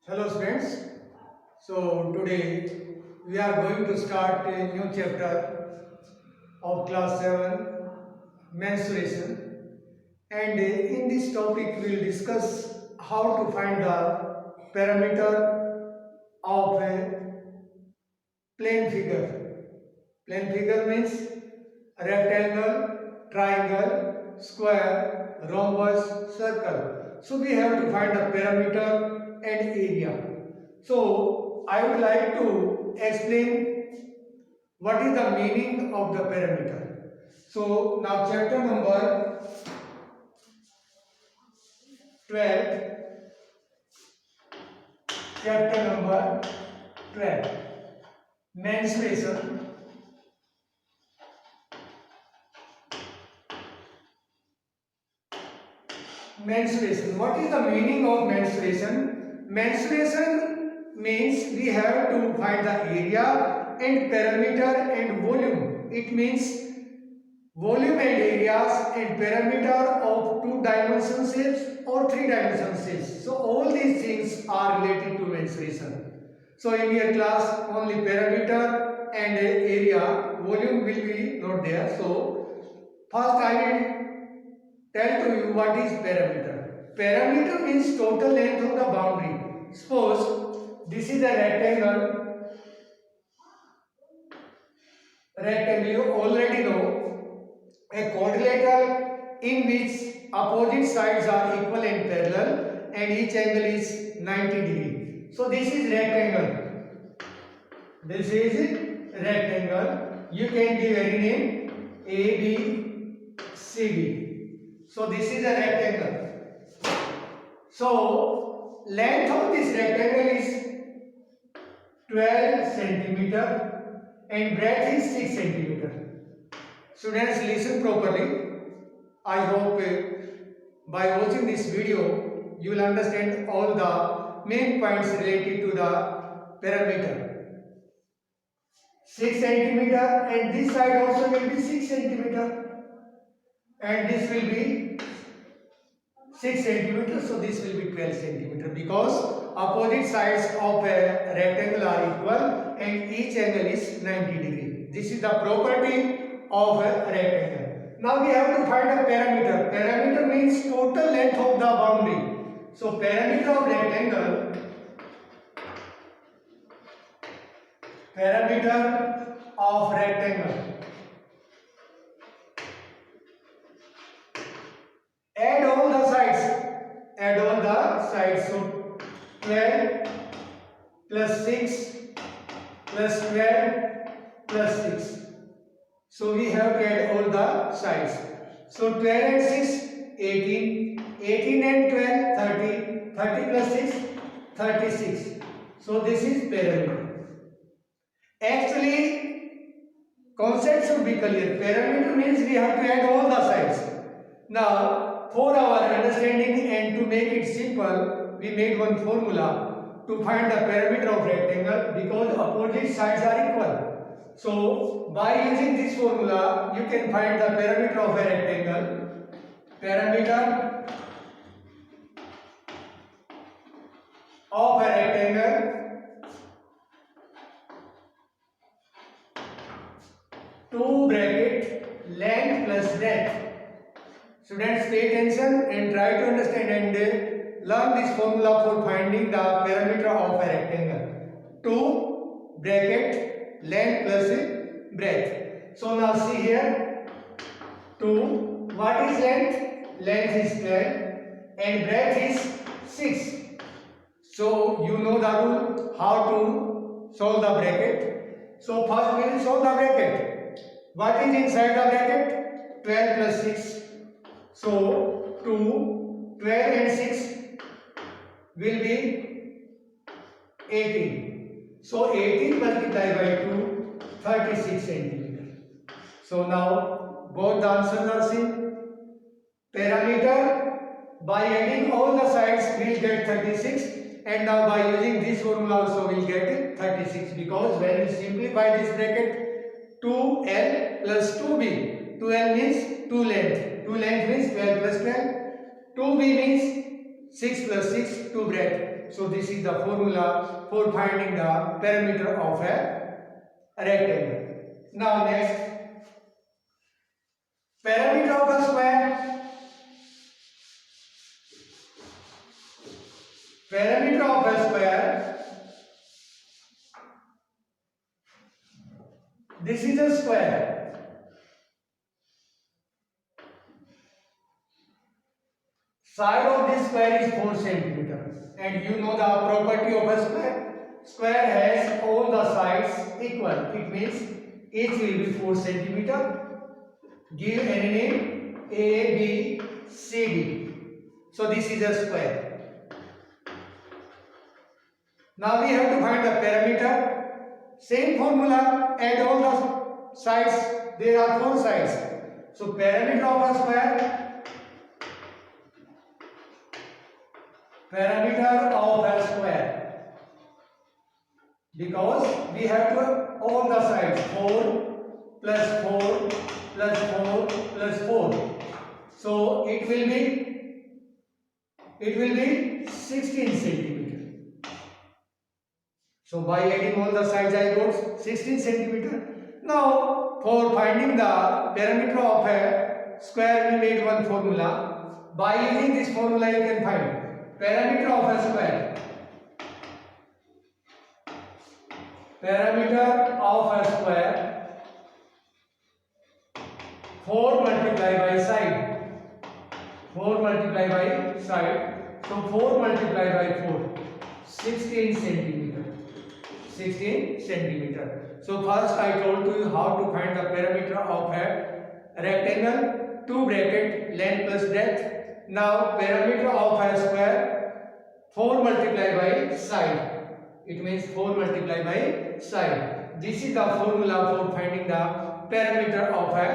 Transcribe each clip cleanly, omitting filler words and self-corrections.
Hello students. So today we are going to start a new chapter of class 7 menstruation, and in this topic we will discuss how to find the parameter of a plane figure. Plane figure means rectangle, triangle, square, rhombus, circle. So we have to find the parameter and area. So I would like to explain what is the meaning of the parameter. So now chapter number 12, chapter number 12, menstruation. Menstruation. What is the meaning of menstruation? Menstruation means we have to find the area and parameter and volume. It means volume and areas and parameter of two-dimensional shapes or three-dimensional shapes. So all these things are related to menstruation. So in your class only parameter and area, volume will be not there. So first I will tell to you what is parameter. Parameter means total length of the boundary. Suppose this is a rectangle. Rectangle, you already know a quadrilateral in which opposite sides are equal and parallel and each angle is 90 degree. So this is rectangle. This is rectangle. You can give any name A, B, C, D. So this is a rectangle. So length of this rectangle is 12 centimeter and breadth is 6 centimeter. Students, listen properly. I hope by watching this video you will understand all the main points related to the parameter. 6 centimeter and this side also will be 6 centimeter and this will be 6 centimeters, so this will be 12 centimeter because opposite sides of a rectangle are equal and each angle is 90 degree. This is the property of a rectangle. Now we have to find a parameter. Parameter means total length of the boundary. So parameter of rectangle, parameter of rectangle. Add all the sides. Add all the sides. So 12 plus 6 plus 12 plus 6. So we have to add all the sides. So 12 and 6, 18. 18 and 12, 30. 30 plus 6, 36. So this is parameter. Actually, concept should be clear. Parameter means we have to add all the sides. Now, for our understanding and to make it simple, we made one formula to find the parameter of rectangle because opposite sides are equal. So, by using this formula, you can find the parameter of a rectangle. Parameter of a rectangle 2 bracket length plus breadth. Students, pay attention and try to understand and learn this formula for finding the parameter of a rectangle. 2 bracket length plus breadth. So now see here 2. What is length? Length is 12 and breadth is 6. So you know the rule how to solve the bracket. So first we will solve the bracket. What is inside the bracket? 12 plus 6. So 2, 12 and 6 will be 18. So 18 multiplied by 2, 36 centimeter. So now both the answers are same. Parameter, by adding all the sides we will get 36 and now by using this formula also we will get 36 because when we simplify this bracket 2L plus 2B. 2L means 2 length. 2 length means 12 plus 12. 2B means 6 plus 6 2 bracket. So this is the formula for finding the perimeter of a rectangle. Now next, perimeter of a square. Perimeter of a square. This is a square. Side of this square is 4 centimeter, and you know the property of a square. Square has all the sides equal. It means each will be 4 centimeter. Give any name A, B, C, D. So this is a square. Now we have to find the perimeter. Same formula. Add all the sides. There are 4 sides. So perimeter of a square. Perimeter of a square, because we have to all the sides 4 plus 4 plus 4 plus 4, so it will be 16 centimeter. So by adding all the sides I got 16 centimeter. Now for finding the perimeter of a square we made one formula. By using this formula you can find perimeter of a square. Perimeter of a square, 4 multiplied by side. 4 multiplied by side. So 4 multiplied by 4, 16 centimeter. 16 centimeter. So first I told you how to find the perimeter of a rectangle. 2 bracket length plus breadth. Now perimeter of a square, 4 multiplied by side. It means 4 multiplied by side. This is the formula for finding the perimeter of a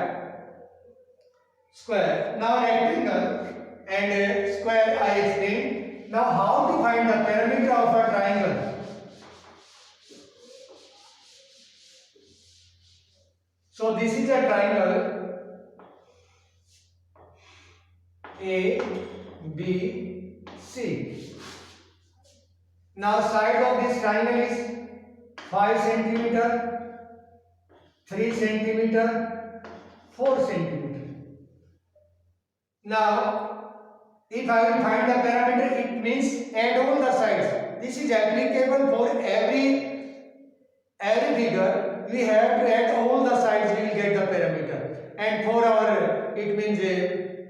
square. Now rectangle and square I explained. Now how to find the perimeter of a triangle? So this is a triangle A, B, C. Now side of this triangle is 5 centimeter, 3 centimeter, 4 centimeter. Now if I will find the perimeter, it means add all the sides. This is applicable for every figure. We have to add all the sides, we will get the perimeter. And for our, it means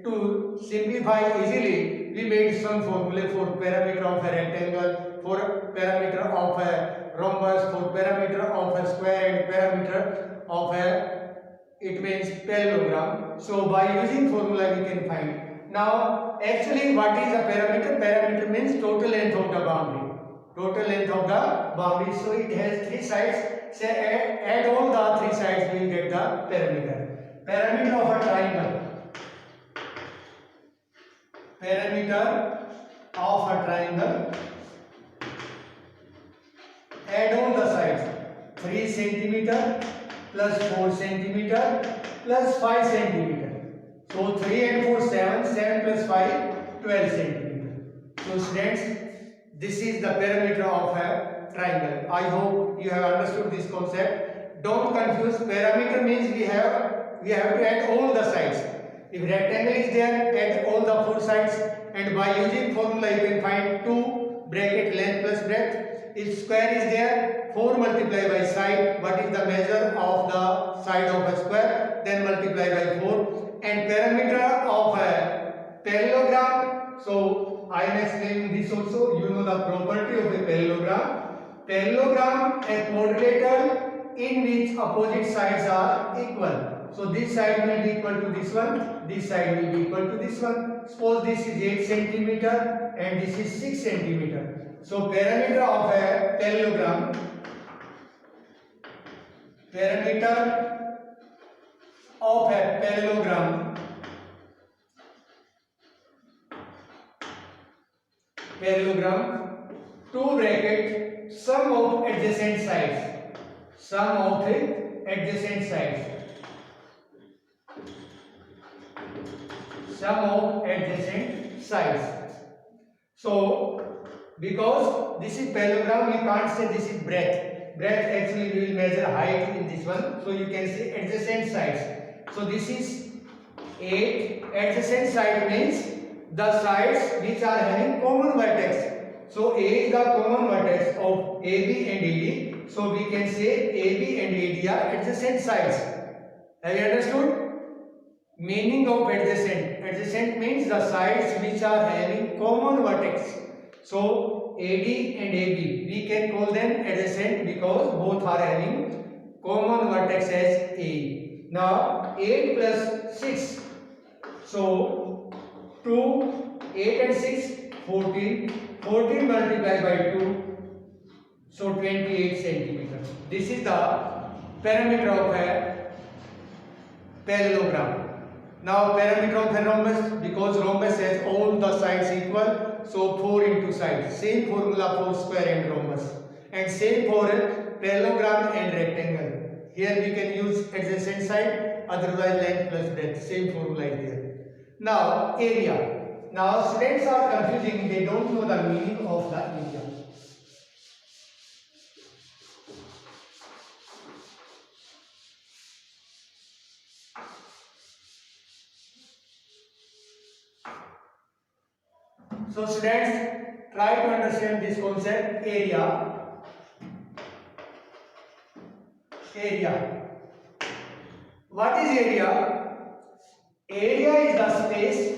to simplify easily, we made some formula for perimeter of a rectangle, for perimeter of a rhombus, for perimeter of a square, and perimeter of a, it means parallelogram. So by using formula we can find. Now actually what is a perimeter? Perimeter means total length of the boundary. Total length of the boundary. So it has 3 sides. Say add all the 3 sides, we will get the perimeter. Perimeter of a triangle. Perimeter of a triangle. Add all the sides. 3 centimeter plus 4 centimeter plus 5 centimeter. So 3 and 4 7. 7 plus 5 12 centimeter. So students, this is the perimeter of a triangle. I hope you have understood this concept. Don't confuse. Perimeter means we have to add all the sides. If rectangle is there, add all the 4 sides, and by using formula you can find 2 bracket length plus breadth. If square is there, 4 multiplied by side. What is the measure of the side of a square? Then multiply by 4. And perimeter of a parallelogram. So I am explaining this also. You know the property of a parallelogram. Parallelogram, a quadrilateral in which opposite sides are equal. So this side will be equal to this one, this side will be equal to this one. Suppose this is 8 centimeter and this is 6 centimeter. So perimeter of a parallelogram, perimeter of a parallelogram, parallelogram, 2 bracket sum of adjacent sides, sum of adjacent sides. Sum of adjacent sides. So because this is parallelogram, we can't say this is breadth. Breadth actually we will measure height in this one. So you can say adjacent sides. So this is 8. Adjacent side means the sides which are having common vertex. So A is the common vertex of AB and AD. So we can say AB and AD are adjacent sides. Have you understood? Meaning of adjacent. Adjacent means the sides which are having common vertex. So AD and AB, we can call them adjacent because both are having common vertex as A. Now 8 plus 6. So 2, 8 and 6, 14. 14 multiplied by 2. So 28 centimeters. This is the parameter of a parallelogram. Now parameter of a rhombus, because rhombus has all the sides equal, so 4 into sides. Same formula for square and rhombus. And same for parallelogram and rectangle. Here we can use adjacent side, otherwise length plus breadth. Same formula is there. Now area. Now students are confusing, they don't know the meaning of the area. So students, try to understand this concept, area. Area. What is area? Area is the space.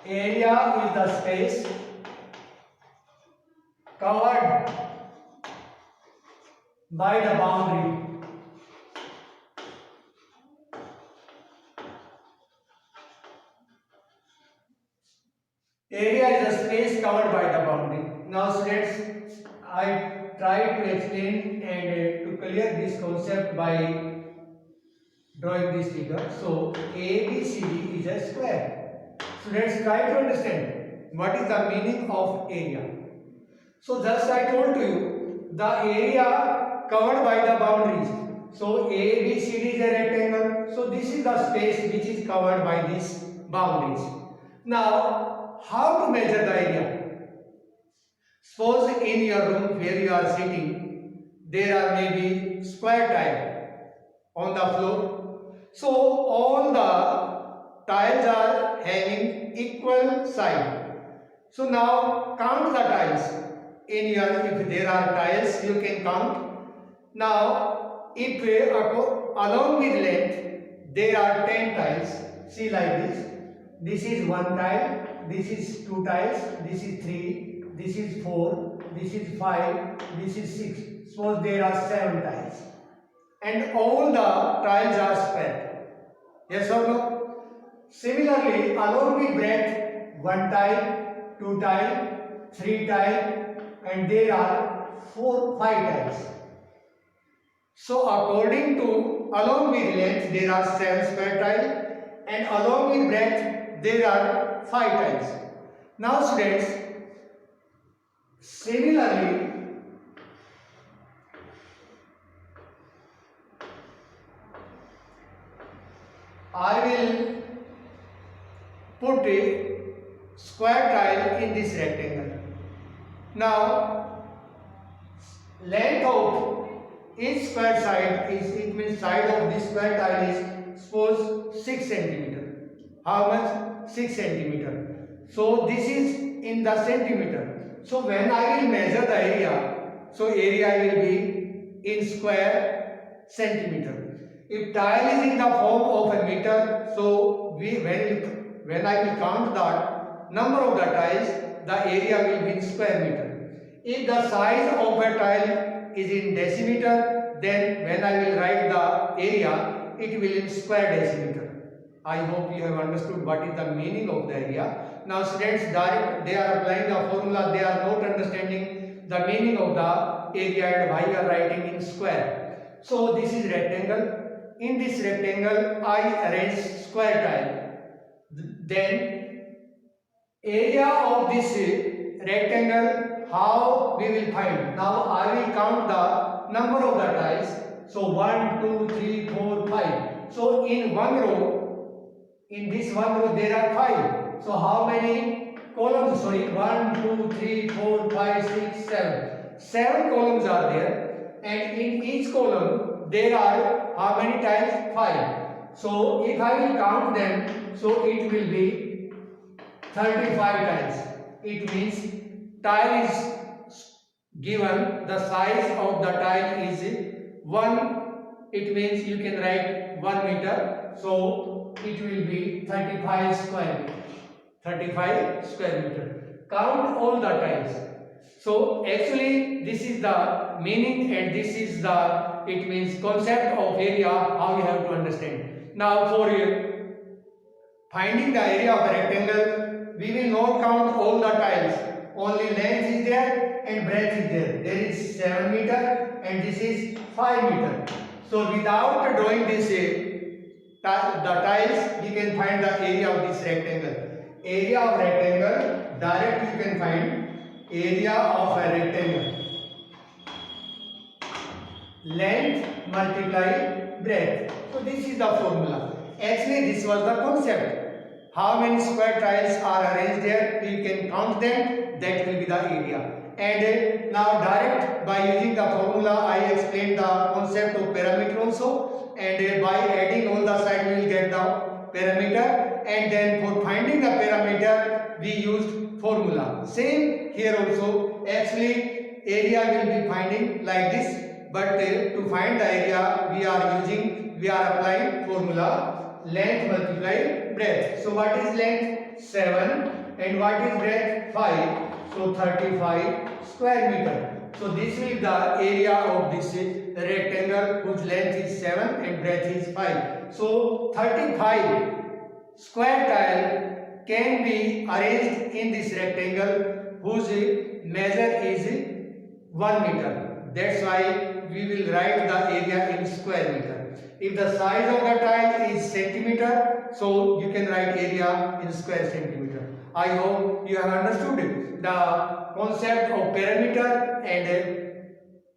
Area is the space covered by the boundary. Area is the space covered by the boundary. Now students, I try to explain and to clear this concept by drawing this figure. So ABCD is a square. Students, try to understand what is the meaning of area. So just I told to you, the area covered by the boundaries. So ABCD is a rectangle. So this is the space which is covered by these boundaries. Now, how to measure the area? Suppose in your room where you are sitting, there are maybe square tile on the floor. So all the tiles are having equal side. So now count the tiles. In your, if there are tiles, you can count. Now, if along with length, there are 10 tiles. See like this. This is 1 tile. This is 2 tiles. This is 3. This is 4. This is 5. This is 6. Suppose there are 7 tiles. And all the tiles are square. Yes or no? Similarly, along with breadth, 1 tile, 2 tile, 3 tile, and there are 5 tiles. So according to, along with length there are 7 square tiles, and along with breadth there are 5 tiles. Now students, similarly, I will put a square tile in this rectangle. Now, length of each square side is, it means side of this square tile is suppose 6 centimeter. How much? 6 centimeter. So this is in the centimeter. So when I will measure the area, so area will be in square centimeter. If tile is in the form of a meter, so when I will count the number of the tiles, the area will be in square meter. If the size of a tile is in decimeter, then when I will write the area, it will in square decimeter. I hope you have understood what is the meaning of the area. Now students, they are applying the formula, they are not understanding the meaning of the area and why you are writing in square. So this is rectangle. In this rectangle, I arrange square tile. Then area of this rectangle, how we will find? Now I will count the number of the tiles. So 1, 2, 3, 4, 5. So in one row, in this one row there are 5. So how many columns, sorry, 1, 2, 3, 4, 5, 6, 7. 7 columns are there, and in each column there are how many tiles? 5. So if I will count them, so it will be 35 tiles. It means tile is given, the size of the tile is 1, it means you can write 1 meter, so it will be 35 square meter. 35 square meter. Count all the tiles. So actually this is the meaning, and this is the, it means concept of area, how you have to understand. Now for finding the area of a rectangle, we will not count all the tiles. Only length is there and breadth is there. There is 7 meter and this is 5 meter. So without drawing this the tiles, we can find the area of this rectangle. Area of rectangle, direct you can find area of a rectangle. Length multiply breadth. So this is the formula. Actually this was the concept. How many square tiles are arranged there? You can count them. That will be the area. And now direct by using the formula I explained the concept of parameter also, and by adding all the sides we will get the parameter, and then for finding the parameter we used formula. Same here also. Actually area will be finding like this, but to find the area we are applying formula length multiply breadth. So what is length? 7, and what is breadth? 5. So 35 square meter. So this will be the area of this rectangle whose length is 7 and breadth is 5. So 35 square tile can be arranged in this rectangle whose measure is 1 meter. That's why we will write the area in square meter. If the size of the tile is centimeter, so you can write area in square centimeter. I hope you have understood the concept of perimeter and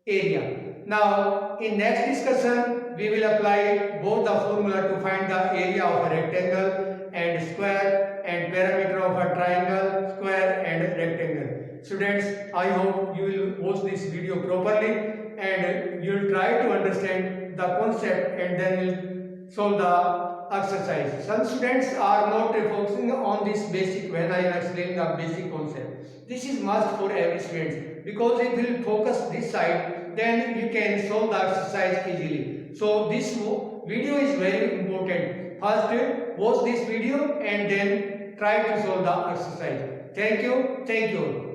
area. Now in next discussion we will apply both the formula to find the area of a rectangle and square, and perimeter of a triangle, square and rectangle. Students, I hope you will watch this video properly and you will try to understand the concept and then will solve the exercise. Some students are not focusing on this basic when I am explaining the basic concept. This is must for every student, because if you will focus this side, then you can solve the exercise easily. So this video is very important. First watch this video and then try to solve the exercise. Thank you.